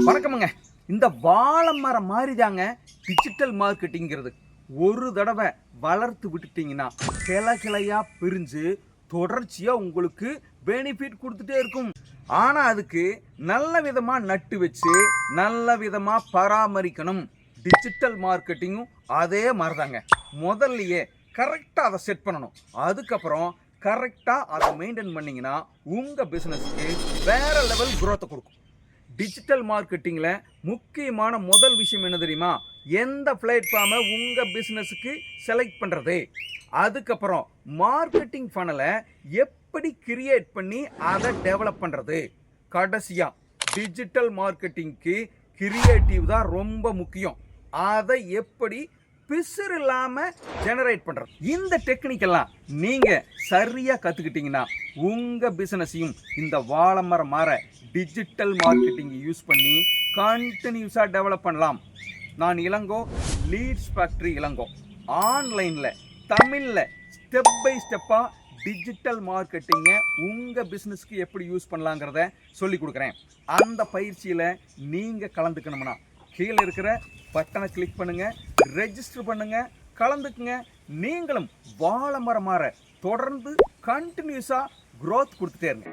வணக்கமுங்க. இந்த வாழை மரம் மாதிரி தாங்க டிஜிட்டல் மார்க்கெட்டிங்கிறது. ஒரு தடவை வளர்த்து விட்டுட்டீங்கன்னா கிளை கிளையா பிரிஞ்சு தொடர்ச்சியா உங்களுக்கு பெனிஃபிட் கொடுத்துட்டே இருக்கும். ஆனா அதுக்கு நல்ல விதமா நட்டு வச்சு நல்ல விதமா பராமரிக்கணும். டிஜிட்டல் மார்க்கெட்டிங்கும் அதே மாதிரிதாங்க. முதல்லயே கரெக்டாக அதை செட் பண்ணணும். அதுக்கப்புறம் கரெக்டாக அதை மெயின்டைன் பண்ணிங்கன்னா உங்கள் பிஸ்னஸ்க்கு வேற லெவல் குரோத்தை கொடுக்கும். டிஜிட்டல் மார்க்கெட்டிங்கில் முக்கியமான முதல் விஷயம் என்ன தெரியுமா? எந்த பிளாட்ஃபார்மை உங்கள் பிஸ்னஸுக்கு செலக்ட் பண்ணுறது. அதுக்கப்புறம் மார்க்கெட்டிங் ஃபனலை எப்படி கிரியேட் பண்ணி அதை டெவலப் பண்ணுறது. கடைசியாக டிஜிட்டல் மார்க்கெட்டிங்க்கு கிரியேட்டிவ் தான் ரொம்ப முக்கியம். அதை எப்படி பிசுறு இல்லாமல் ஜெனரேட் பண்ணுறது. இந்த டெக்னிக்கெல்லாம் நீங்கள் சரியாக கற்றுக்கிட்டீங்கன்னா உங்கள் பிஸ்னஸையும் இந்த வாழை மரம் மாற டிஜிட்டல் மார்க்கெட்டிங் யூஸ் பண்ணி கண்டினியூஸாக டெவலப் பண்ணலாம். நான் இளங்கோ, லீட்ஸ் ஃபேக்ட்ரி இளங்கோ. ஆன்லைனில் தமிழில் ஸ்டெப் பை ஸ்டெப்பாக டிஜிட்டல் மார்க்கெட்டிங்கை உங்கள் பிஸ்னஸ்க்கு எப்படி யூஸ் பண்ணலாங்கிறத சொல்லி கொடுக்குறேன். அந்த பயிற்சியில் நீங்கள் கலந்துக்கணும்னா கீழே இருக்கிற பட்டனை கிளிக் பண்ணுங்கள், ரெஜிஸ்டர் பண்ணுங்கள், கலந்துக்குங்க. நீங்களும் வாழை மரம் மாற தொடர்ந்து கண்டினியூஸாக க்ரோத் கொடுத்துட்டே இருங்க.